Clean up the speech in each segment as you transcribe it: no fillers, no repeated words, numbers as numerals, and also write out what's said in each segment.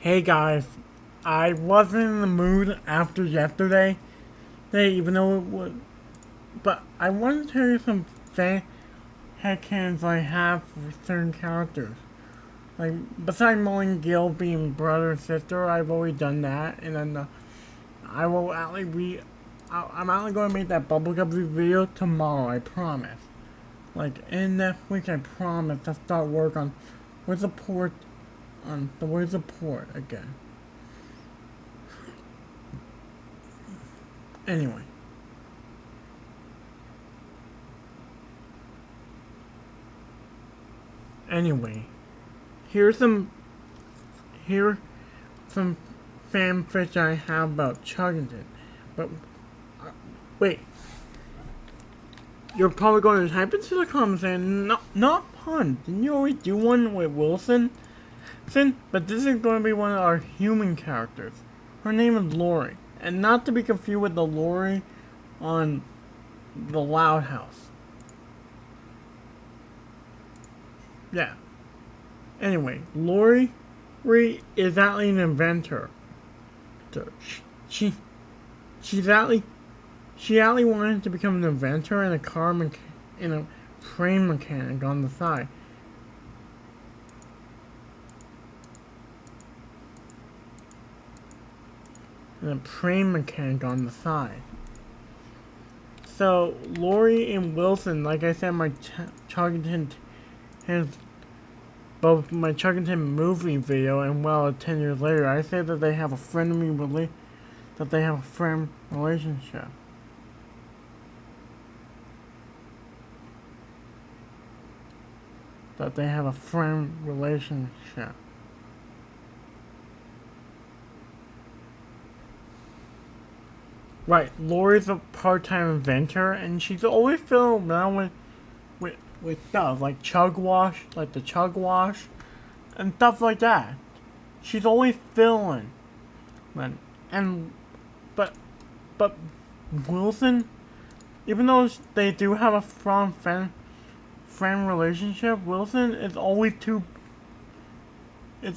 Hey guys, I wasn't in the mood after yesterday, even though it was, but I wanted to tell you some fan headcanons I have for certain characters. Like, besides Mullen Gill being brother and sister, I've already done that, and then I will actually I'm actually going to make that Bubblegum video tomorrow, I promise. Like, in next week, I promise to start work on Where's the Port, on the Where's the Port again. Anyway. Anyway, here's some here some fanfic I have about Chuggington. But wait, you're probably going to type into the comments saying not pun. Didn't you already do one with Wilson? But this is going to be one of our human characters. Her name is Lori, and not to be confused with the Lori on the Loud House. Yeah. Anyway, Lori is actually an inventor. She she's actually she actually wanted to become an inventor and a train mechanic on the side. And a train mechanic on the side. So Lori and Wilson, like I said, my Chuggington has both my Chuggington movie video and 10 years later, I say that they have a friend relationship. That they have a friend relationship. Right, Lori's a part-time inventor, and she's always fiddling around with stuff like the chug wash, and stuff like that. She's always fiddling, and but Wilson, even though they do have a strong friend relationship, Wilson is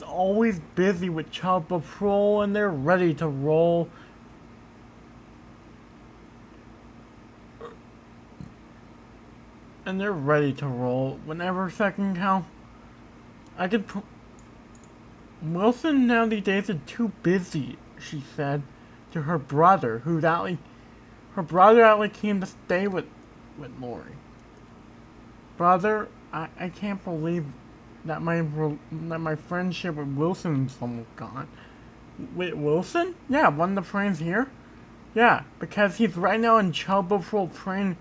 always busy with Child Patrol, and they're ready to roll. And they're ready to roll whenever second count. Wilson now these days is too busy, she said to her brother, her brother actually came to stay with Lori. Brother, I can't believe that my friendship with Wilson is almost gone. With Wilson? Yeah, one of the friends here. Yeah, because he's right now in Child Patrol training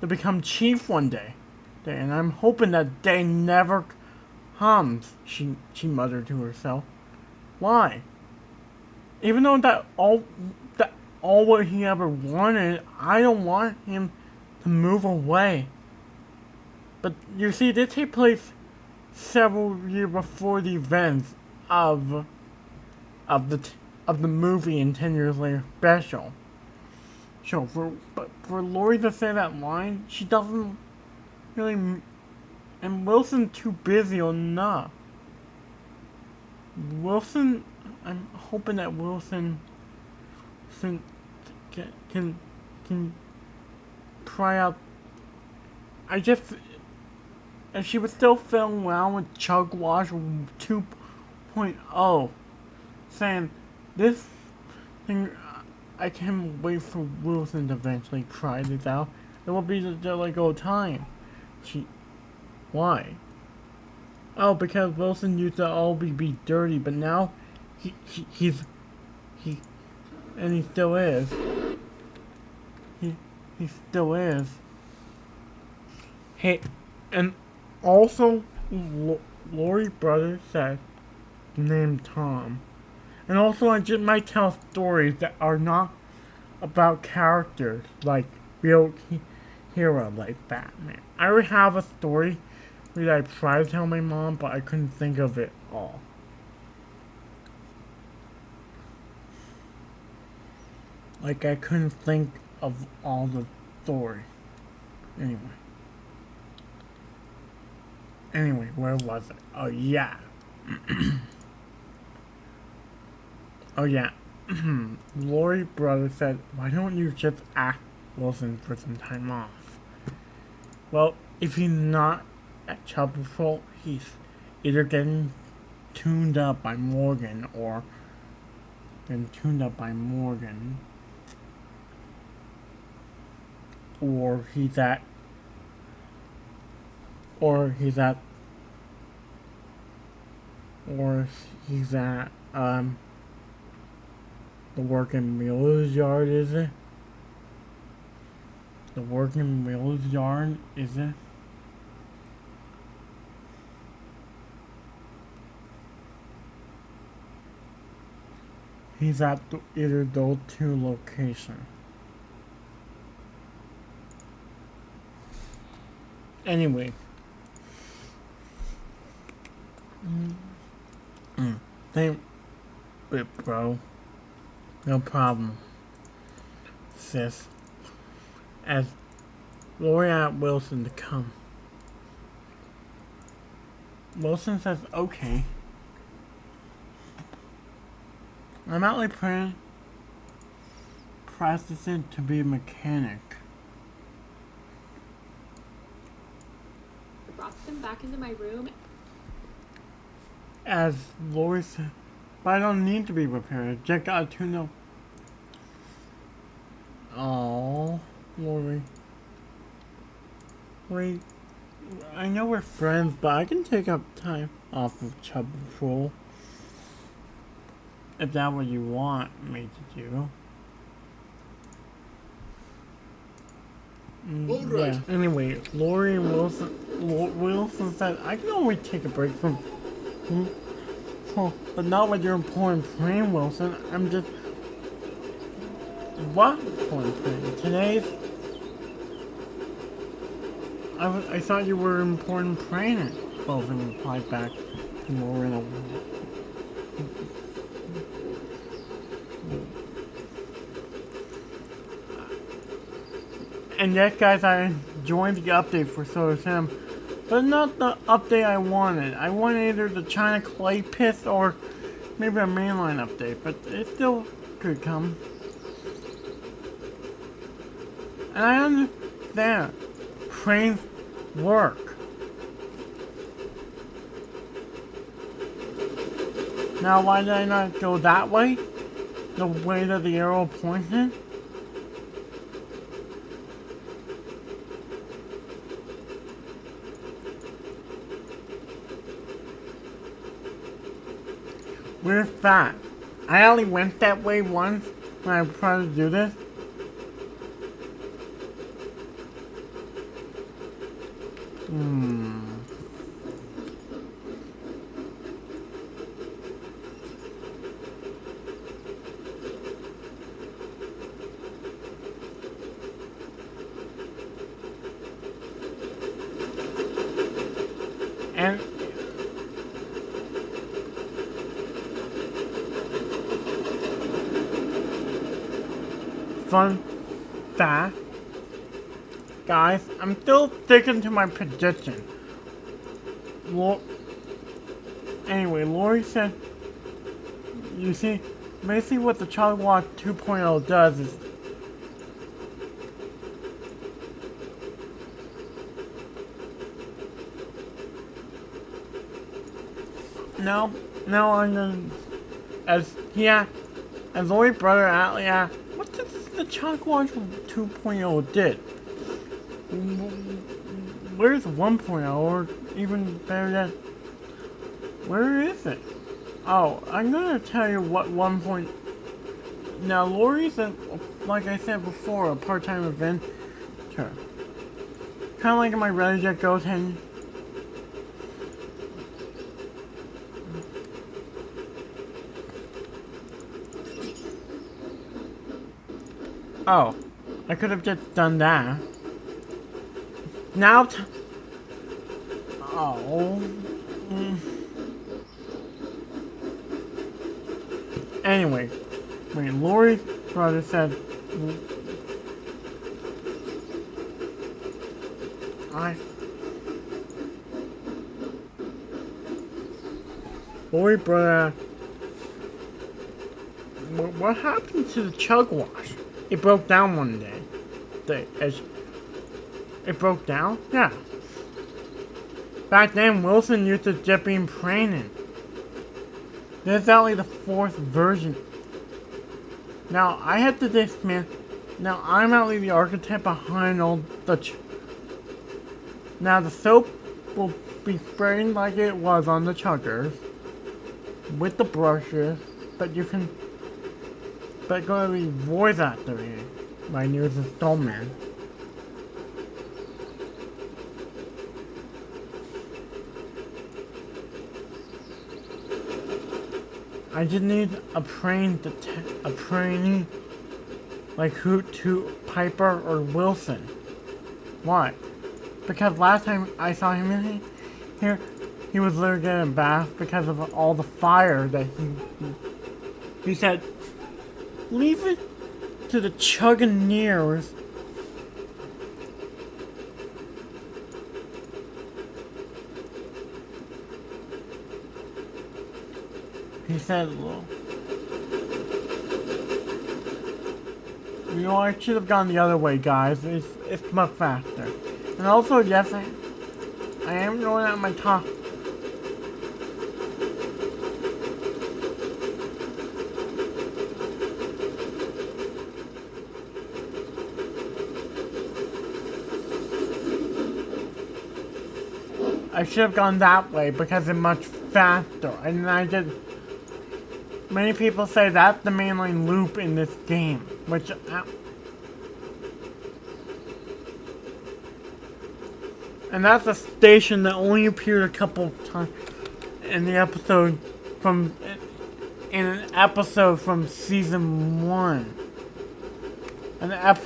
to become chief one day. And I'm hoping that day never comes, she muttered to herself. Why? Even though that all what he ever wanted, I don't want him to move away. But you see, this takes place several years before the events of the movie and 10 years later special. So for Lori to say that line, she doesn't really, and Wilson's too busy enough. Wilson, I'm hoping that Wilson can try out. If she was still filming around with Chug Wash 2.0, saying this thing, I can't wait for Wilson to eventually try this out. It will be the like old time. Why? Oh, because Wilson used to always be dirty, but now he's and he still is. He still is. Hey, and also Lori's brother said named Tom. And also I just might tell stories that are not about characters like real hero like Batman. I already have a story that I tried to tell my mom, but I couldn't think of it all. Like I couldn't think of all the story. Anyway. Where was it? Oh yeah. Oh yeah. Lori brother said, why don't you just ask Wilson for some time off? Well, if he's not at Child Patrol, he's either getting tuned up by Morgan or been tuned up by Morgan, or he's at or he's at or he's at the working mules yard, is it? The working mules yard, is it? He's at either those two locations. Anyway. Thank it, bro. No problem, sis. As Lori asked Wilson to come. Wilson says, okay. I'm out like practicing to be a mechanic. I brought them back into my room. As Lori said, but I don't need to be repaired. Just got a tune-up. Oh, Lori. Wait, I know we're friends, but I can take up time off of Child Patrol. If that's what you want me to do. All right. Yeah. Anyway, Lori and Wilson said, I can always take a break from... Oh, but not with your important plan, Wilson. I'm just... What important plan? Today's... I thought you were an important plan. Wilson replied back to Lori in a... And yes, guys, I joined the update for Solar Sim, but not the update I wanted. I wanted either the China Clay Pit or maybe a mainline update, but it still could come. And I understand. Trains work. Now, why did I not go that way? The way that the arrow pointed? We're fat. I only went that way once when I tried to do this. And fun fact, guys, I'm still sticking to my prediction. Anyway, Lori said, you see, basically what the Child Watch 2.0 does is now I'm gonna, as Lori brother Atlee asked, what did the Child Watch 2.0 did? Where's 1.0, or even better yet, where is it? Oh, I'm gonna tell you what 1. Now, Lori's like I said before, a part-time inventor. Kind of like in my Ready Jet Go 10. Oh, I could have just done that. Now, Anyway, when Lori's brother said, Lori brother, what happened to the chug wash? It broke down one day. It broke down? Yeah. Back then, Wilson used to dipping praying in. This is only the 4th version. Now, I had to dismiss. Now, I'm only the architect behind all the. Now, the soap will be spraying like it was on the chuggers with the brushes, but you can. But go to be voice activated by News Installment. I just need a trainee like Hoot, Toot, Piper, or Wilson. Why? Because last time I saw him in here, he was literally getting a bath because of all the fire that he said, leave it to the Chuggineers. He said, well, you know, I should have gone the other way, guys. It's much faster. And also, yes, I am going at my top. I should have gone that way because it's much faster. And I did. Many people say that's the mainline loop in this game, which. And that's a station that only appeared a couple of times in the episode from. In an episode from season 1. And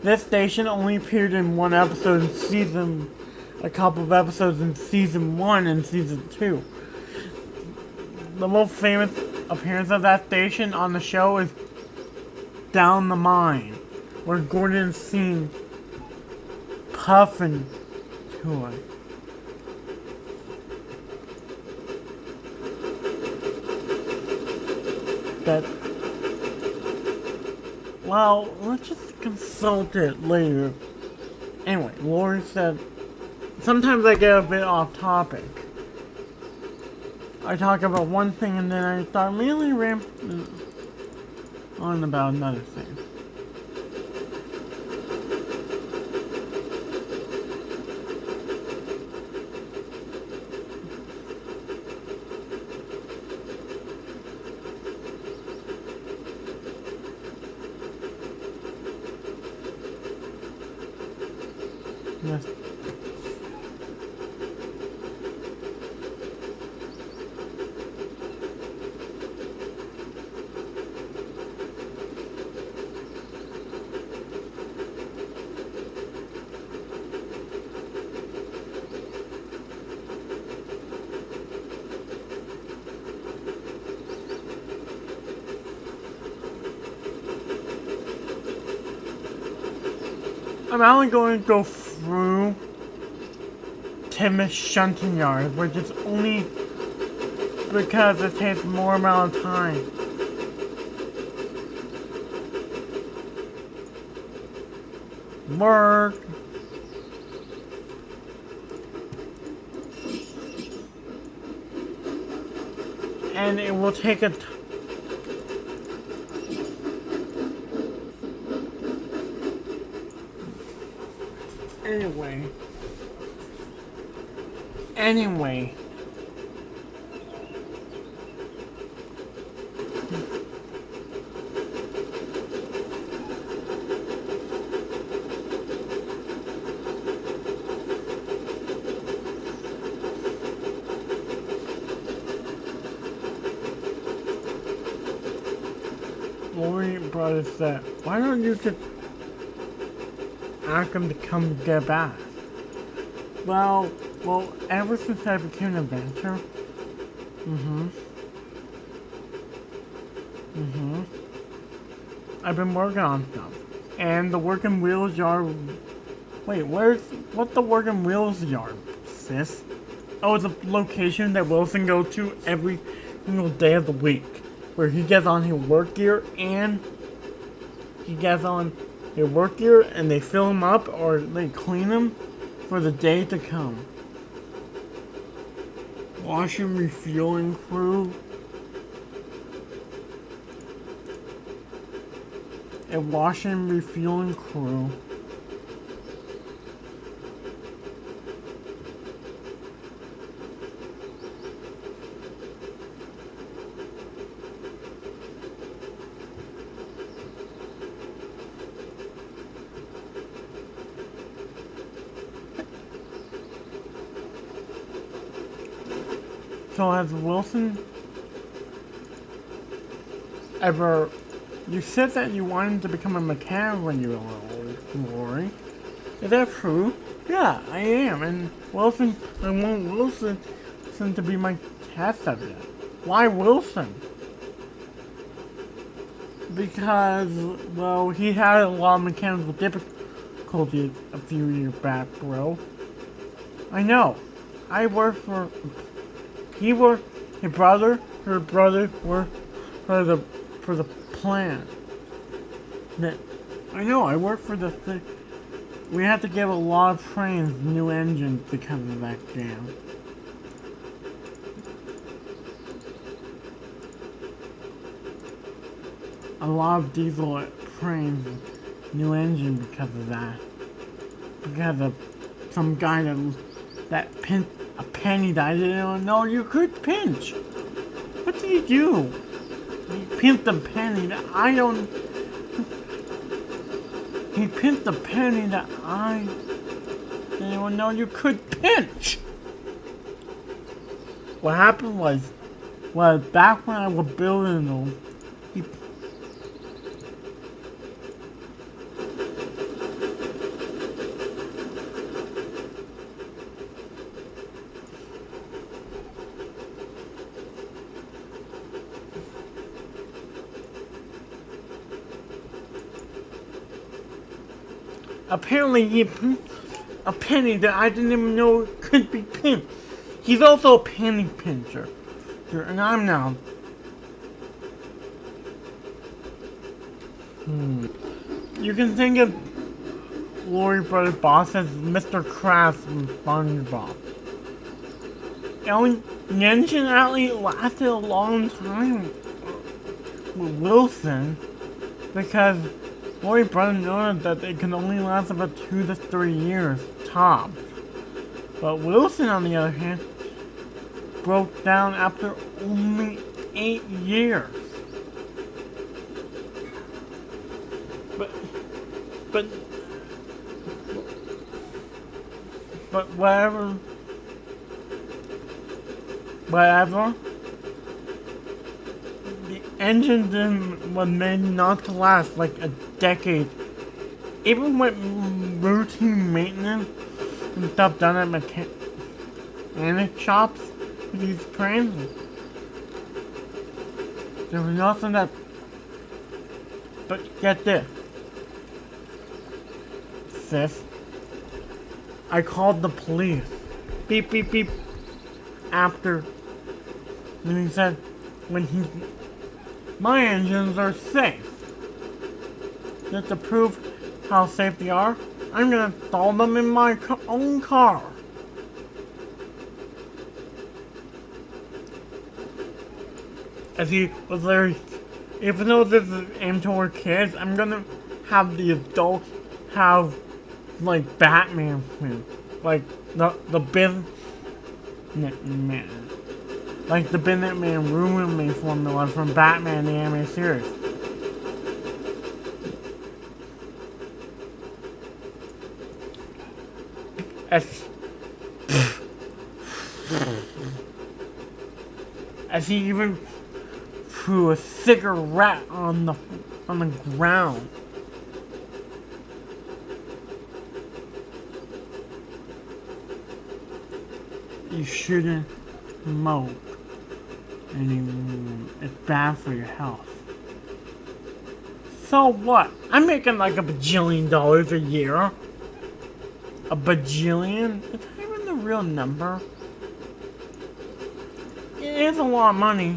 this station only appeared in one episode in season. A couple of episodes in season 1 and season 2. The most famous appearance of that station on the show is Down the Mine, where Gordon's seen puffing to it. That, well, let's just consult it later. Anyway, Lori said, sometimes I get a bit off topic. I talk about one thing and then I start mainly rambling on about another thing. Yes. I'm only going to go through Timmy's shunting yard, which is only because it takes more amount of time. Work. And it will take a Anyway. Lori brought us that. Why don't you just ask him to come get back? Well, ever since I became an adventurer, I've been working on stuff. And the Working Wheels Yard. Wait, what's the Working Wheels Yard, sis? Oh, it's a location that Wilson goes to every single day of the week. where he gets on his work gear and he gets on his work gear and they fill him up or they clean him for the day to come. Washing refueling crew. A washing refueling crew. So has Wilson ever... You said that you wanted to become a mechanic when you were little, Lori. Is that true? Yeah, I am, and Wilson, I want Wilson to be my test subject. Why Wilson? Because, well, he had a lot of mechanical difficulties a few years back, bro. I know. I worked for... He worked... Her brother worked for the plant. That... I know, I worked for the thing. We had to give a lot of trains new engines because of that jam. A lot of diesel trains new engine because of that. Because of some guy that pinched a penny that I didn't know you could pinch. What did he do? He pinched a penny that I don't... He pinched a penny that I didn't even know you could pinch. What happened was back when I was building them, he... Apparently he pinched a penny that I didn't even know could be pinched. He's also a penny pincher. And I'm now. You can think of Lori Brothers boss as Mr. Krabs from SpongeBob. The engine actually lasted a long time with Wilson because Lori Brothers noted that they can only last about 2 to 3 years, tops. But Wilson, on the other hand, broke down after only 8 years. But whatever, the engine was made not to last like a decade. Even with routine maintenance and stuff done at mechanic shops with these trains, there was nothing that. But get this, sis. I called the police. Beep, beep, beep. After. And he said, my engines are safe. Just to prove how safe they are, I'm gonna install them in my own car. As he was there, even though this is aimed toward kids, I'm gonna have the adults have like Batman, like the business man, like the business man roommate formula from Batman the animated series. As he even threw a cigarette on the ground. You shouldn't smoke anymore. It's bad for your health. So what? I'm making like $1 bajillion a year. A bajillion? Is that even the real number? It is a lot of money.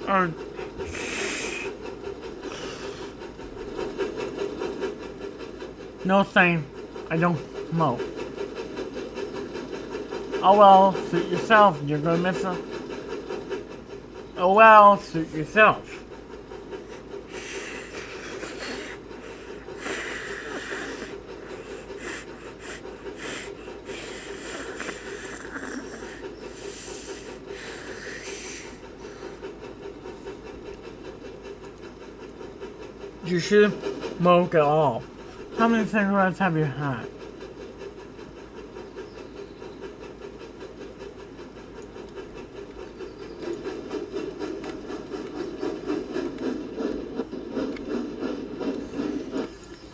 or no thing. I don't smoke. Oh well, suit yourself. You're gonna miss a. Oh well, suit yourself. You shouldn't smoke at all. How many cigarettes have you had?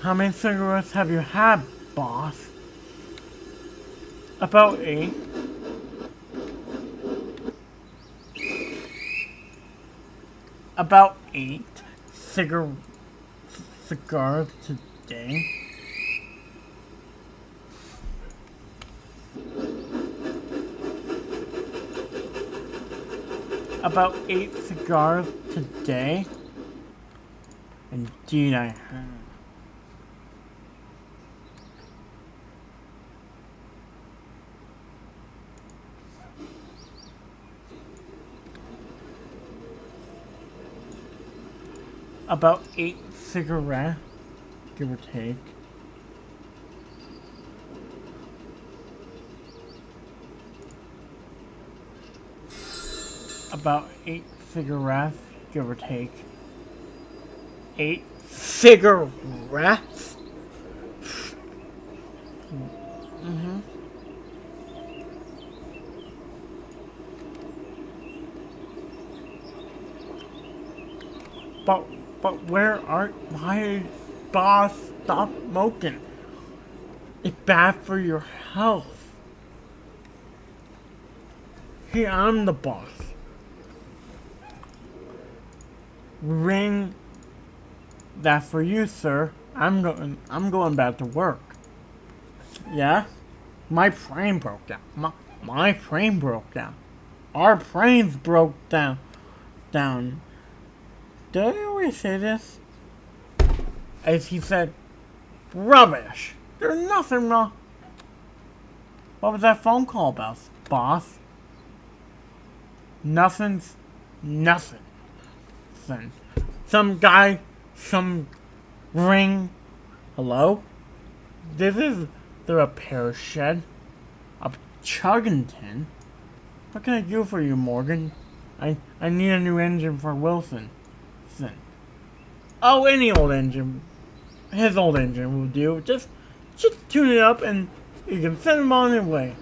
How many cigarettes have you had, boss? About 8. About 8 cigars today. About 8 cigars today. Indeed, I have. About 8 cigarettes, give or take. About 8 cigarettes, give or take. 8 cigarettes? Mm-hmm. But where are... Why, boss, stop smoking. It's bad for your health. Hey, I'm the boss. Ring. That's for you, sir. I'm going back to work. Yeah? My frame broke down. My frame broke down. Our frames broke down. Did I always say this? As he said, rubbish. There's nothing wrong. What was that phone call about, boss? Nothing's nothing. Some guy, some ring. Hello? This is the repair shed of Chuggington. What can I do for you, Morgan? I need a new engine for Wilson. Oh, any old engine. His old engine will do. Just tune it up and you can send him on his way.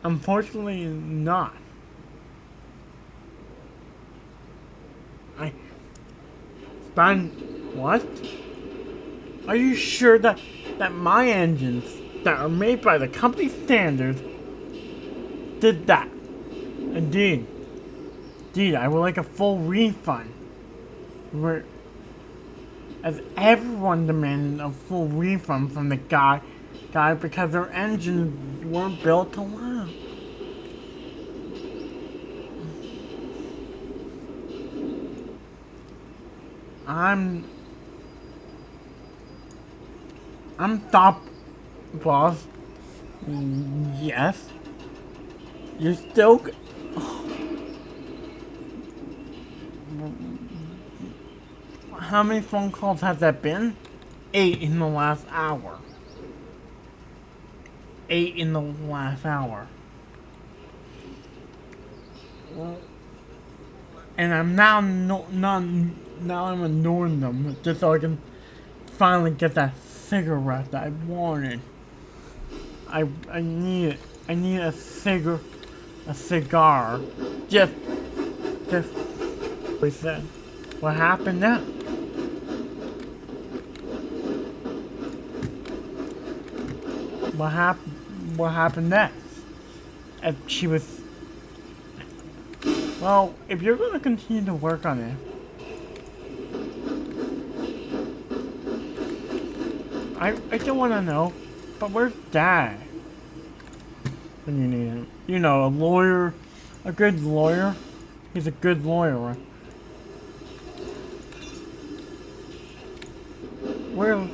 Unfortunately, not. What? Are you sure that my engines that are made by the company standards did that? Indeed, I would like a full refund. As everyone demanded a full refund from the guy because their engines weren't built to last. I'm top boss. Yes. You're still. How many phone calls has that been? 8 in the last hour. 8 in the last hour. And I'm now I'm ignoring them just so I can finally get that cigarette that I wanted. I need it. I need a cigar. Just we said. What happened now? What happened next? And she was. Well, if you're gonna continue to work on it, I still wanna know. But where's Dad? When you need him, you know, a lawyer, a good lawyer. He's a good lawyer. Where?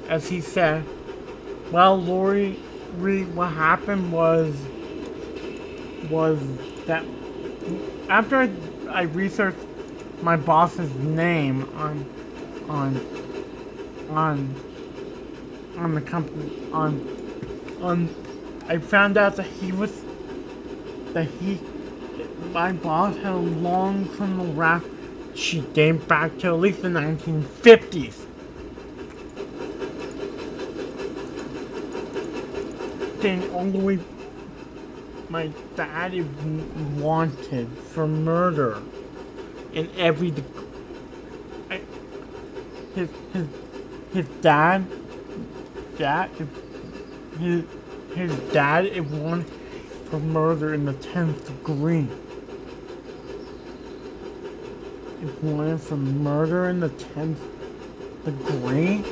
As he said, well, Lori, what happened was that after I researched my boss's name on on the company on I found out that my boss had a long criminal rap sheet dating back to at least the 1950s. Dating all the way. My dad is wanted for murder in every. His dad is wanted for murder in the 10th degree. Is wanted for murder in the 10th degree.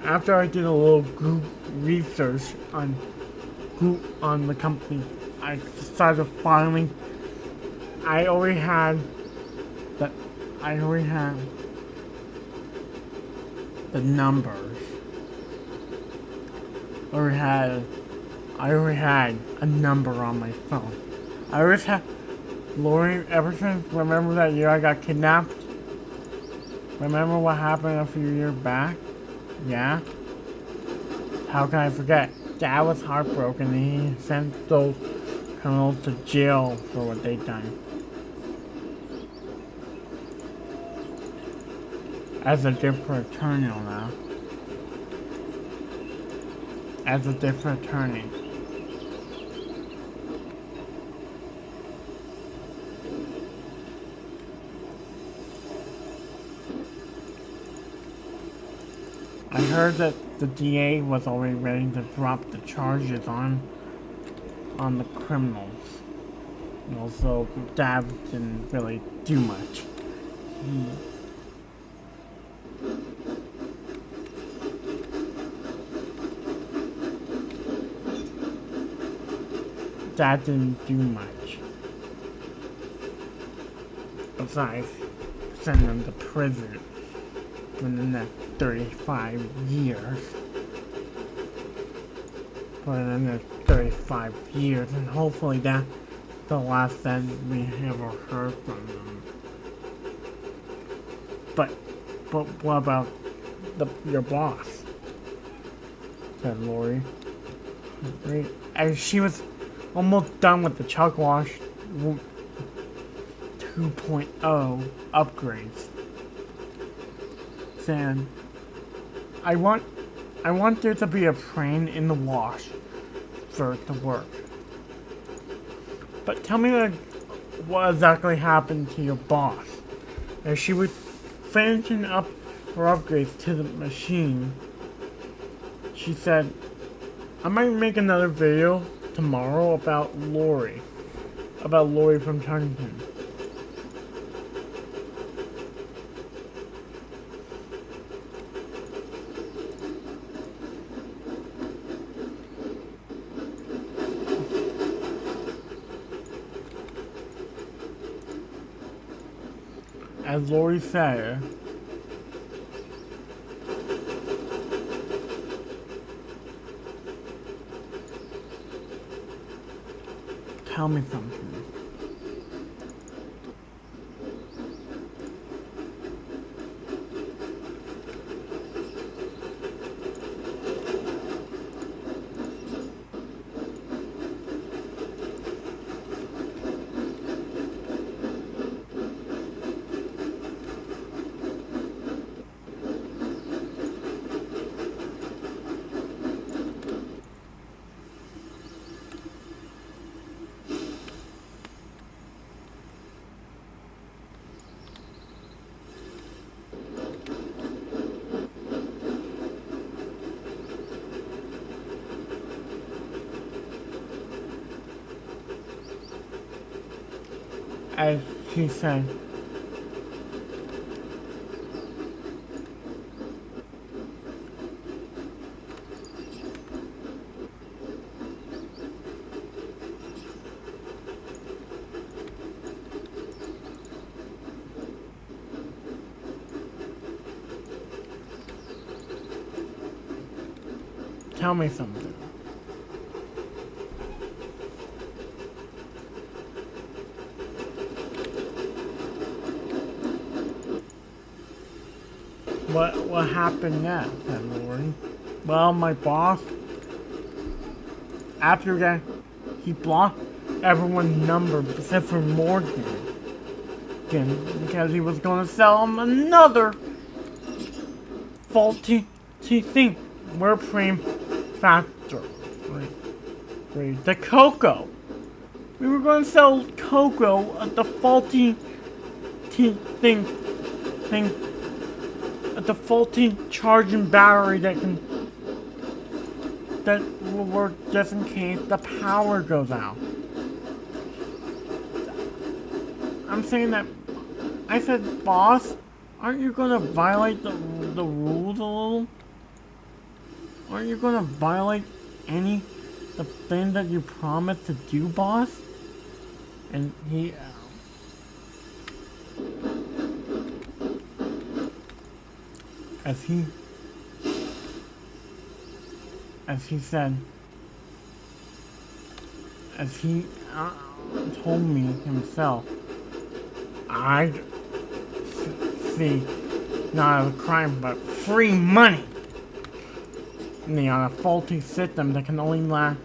After I did a little group research on the company, I decided finally I already had the numbers. I already had a number on my phone. I always had Lori, ever since, remember that year I got kidnapped? Remember what happened a few years back? Yeah? How can I forget? Dad was heartbroken and he sent those criminals to jail for what they done. As a different attorney now. As a different attorney. I heard that the DA was already ready to drop the charges on the criminals. And also, Dad didn't really do much. Dad didn't do much. Besides, send them to prison for the next 35 years. For the next 35 years, and hopefully that's the last that we ever heard from them. But what about your boss? Said Lori. And she was almost done with the Chuck Wash 2.0 upgrades. Saying, I want there to be a train in the wash for it to work. But tell me what exactly happened to your boss. As she was finishing up her upgrades to the machine, she said, I might make another video tomorrow about Lori from Chungking. As Lori said, tell me something. as she said. Tell me something. What happened next, said Lori. Well, my boss, after that, he blocked everyone's number except for Morgan. Because he was going to sell him another faulty thing. Warframe factor. Right. The Coco. We were going to sell Coco at the faulty thing. At the faulty charging battery that will work just in case the power goes out. I'm saying that. I said, boss, aren't you going to violate the rules a little? Aren't you going to violate the thing that you promised to do, boss? And he... As he said... As he told me himself, I see not a crime but free money on a faulty system that can only last.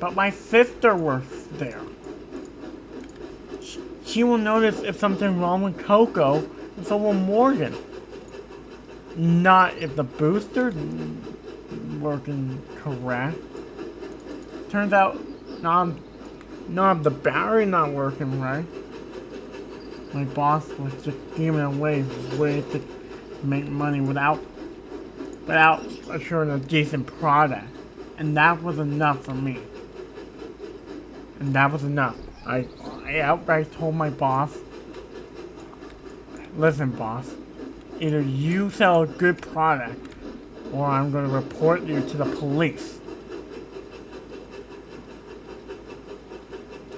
But my sister works there. She will notice if something's wrong with Coco, and so will Morgan. Not if the booster's working correct. Turns out, not if the battery not working right. My boss was just giving away ways to make money without assuring a decent product. And that was enough for me. And that was enough. I outright told my boss, listen boss, either you sell a good product or I'm going to report you to the police.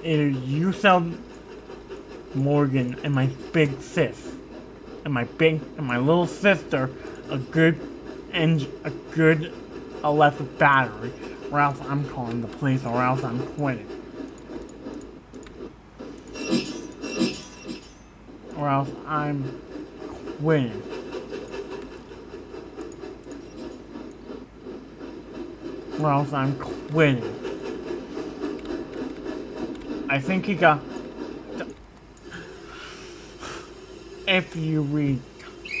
Either you sell Morgan and my big sis and my little sister a good electric battery, or else I'm calling the police, or else I'm quitting. Or else I'm quitting. Or else I'm quitting. I think he got... If you read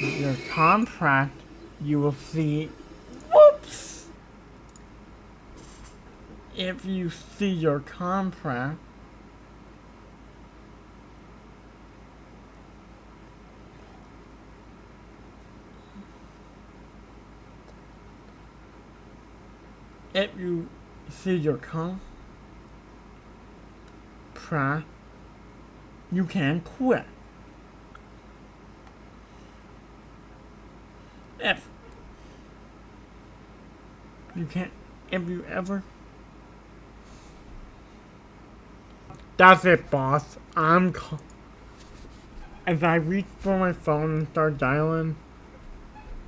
your contract, you will see... Whoops! If you see your contract... If you see your contract, you can quit. If you can't, if you ever... That's it, boss. As I reach for my phone and start dialing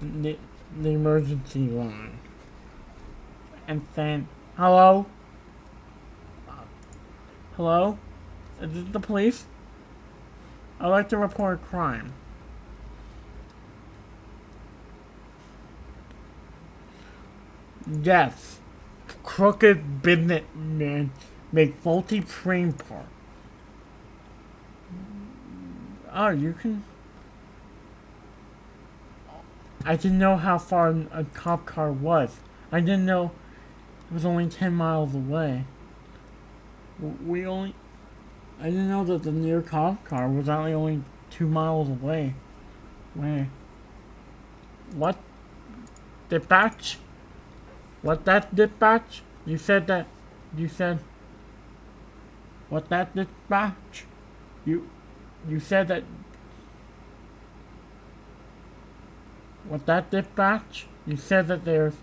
the emergency line and saying, hello? Hello? Is this the police? I'd like to report a crime. Yes. Crooked businessmen make faulty train parts. Oh, you can... I didn't know how far a cop car was. I didn't know it was only 10 miles away. I didn't know that the near cop car was only 2 miles away. Wait. What? Dispatch? What that dispatch? You said... What that dispatch? You said that. What that dispatch? You said that there's.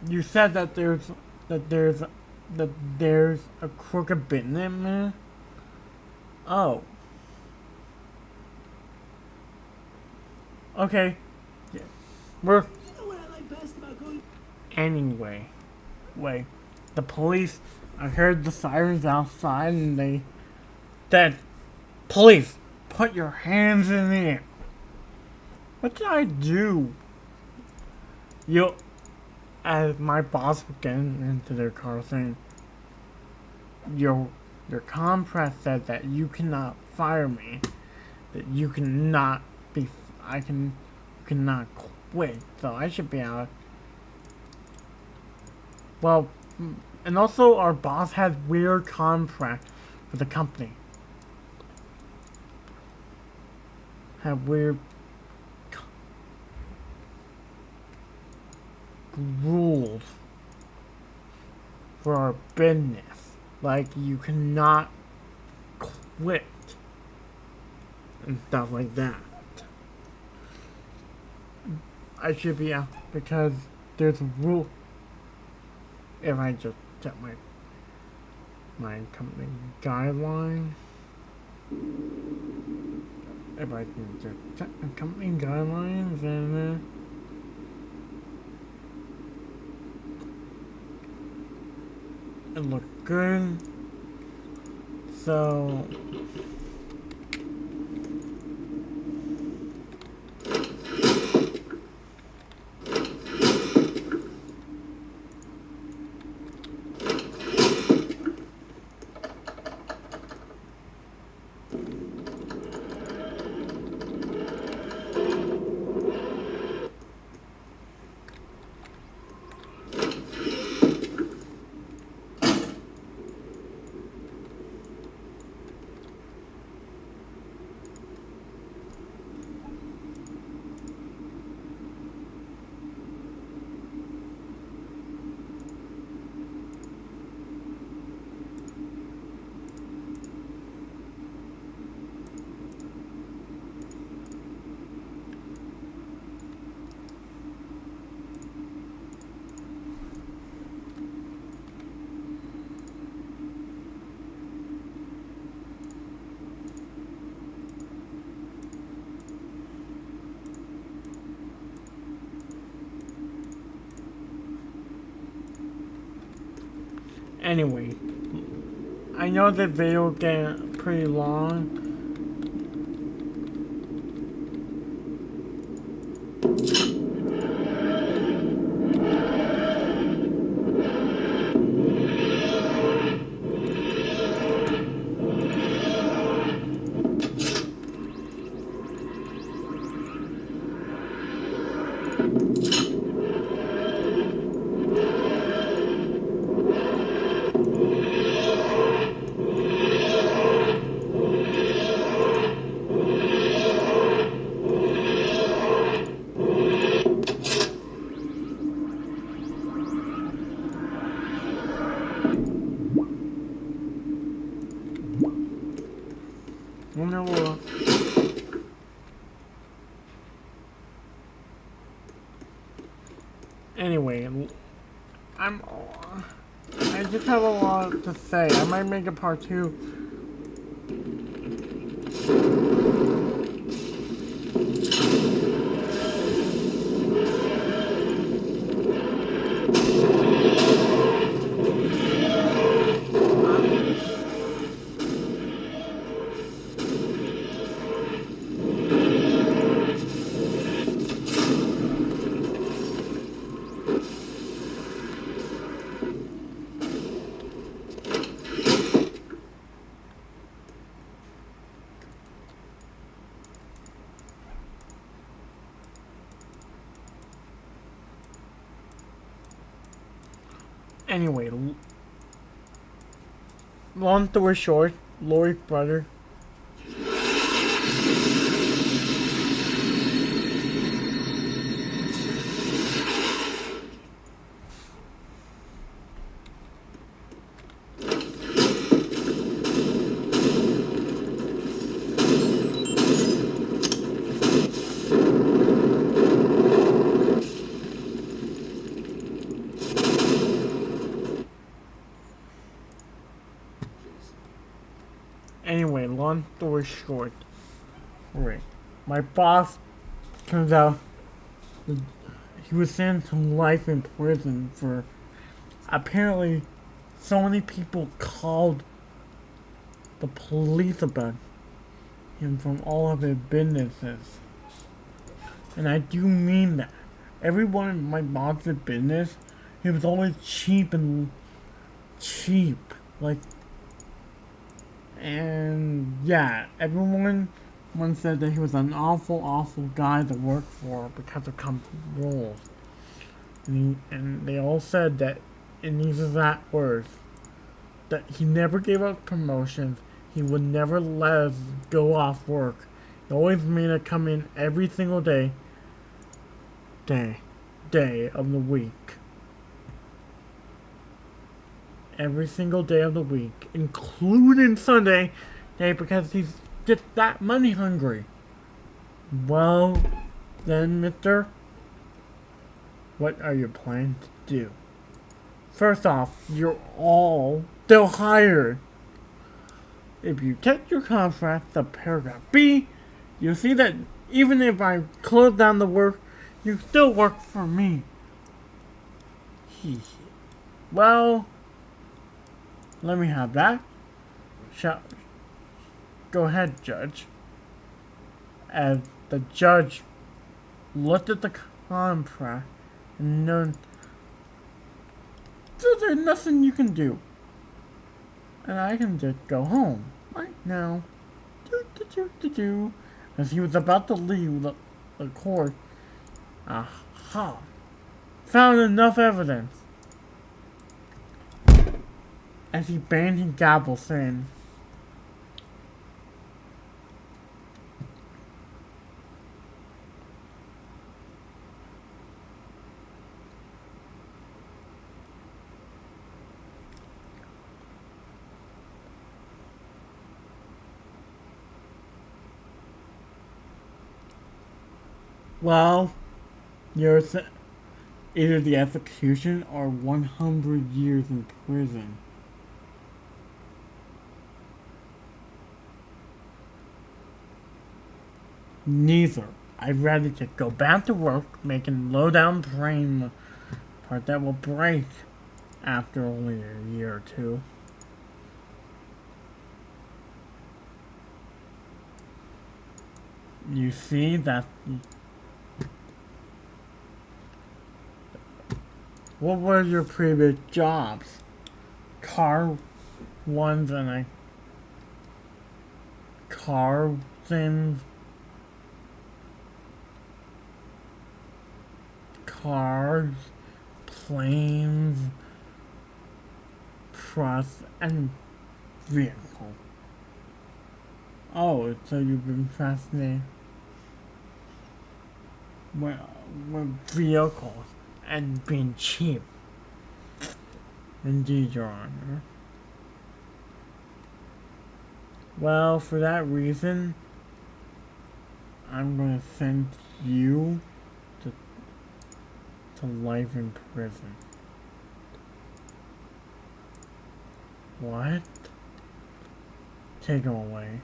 You said that there's that there's a crooked businessman. Oh. Okay. Yeah. We're. Anyway. Wait. The police. I heard the sirens outside and they said, "Police, put your hands in the air." What did I do? You. As my boss was getting into their car saying, Your contract said that you cannot fire me. That you cannot be you cannot quit, so I should be out. Well, and also our boss has weird contract with the company. Have weird rules for our business. Like you cannot quit and stuff like that. I should be out because there's a rule. If I just check my company guidelines. If I can just check my company guidelines and it looked good. So anyway, I know the video get pretty long. Wonder. Anyway, I just have a lot to say. I might make a part 2. Anyway, long story short, Lori's brother long story short, right, my boss turns out he was sentenced to life in prison for apparently so many people called the police about him from all of his businesses. And I do mean that. Everyone in my boss's business, he was always cheap and cheap. Like, and yeah, everyone once said that he was an awful guy to work for because of company rules. And they all said that, in these exact words, that he never gave up promotions, he would never let us go off work. He always made us come in every single day of the week. Every single day of the week, including Sunday day, because he's just that money hungry. Well, then, mister, what are you planning to do? First off, you're all still hired. If you check your contract, the paragraph B, you'll see that even if I close down the work, you still work for me. Well, let me have that. Go ahead, Judge. As the judge looked at the contract and noted, so there's nothing you can do. And I can just go home right now. As he was about to leave the court, aha, found enough evidence. As he banged his gavel, saying, well, you're either the execution or 100 years in prison. Neither. I'd rather just go back to work making low-down brain part that will break after only a year or two. You see that. What were your previous jobs? Car ones and car things. Cars, planes, trucks, and vehicles. Oh, so you've been fascinated with vehicles and being cheap. Indeed, Your Honor. Well, for that reason, I'm going to send you to life in prison. What? Take him away.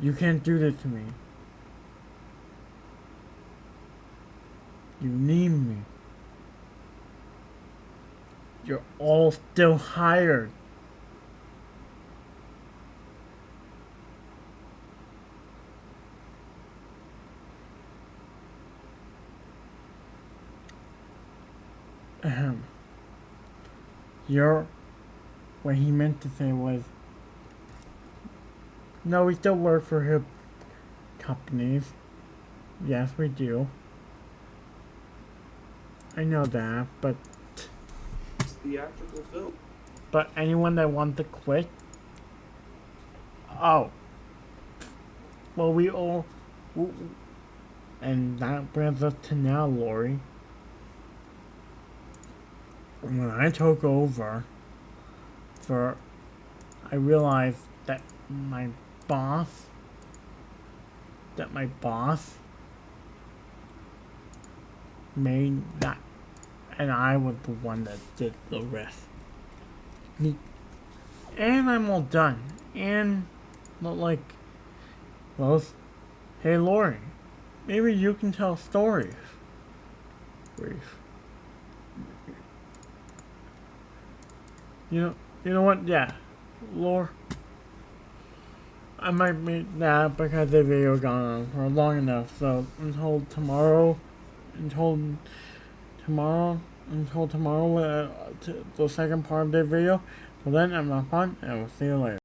You can't do this to me. You need me. You're all still hired. What he meant to say was, no, we still work for hip companies. Yes, we do. I know that, but It's theatrical film. But anyone that wants to quit, oh, well, we all, and that brings us to now, Lori. When I took over, I realized that my boss made that, and I was the one that did the rest. And I'm all done. And Not like, well, hey Lori, maybe you can tell stories. Brief. You know what? Yeah, Lore. I might make that because the video gone on for long enough. So until tomorrow, until tomorrow, the second part of the video. So then I'm not fun, and we'll see you later.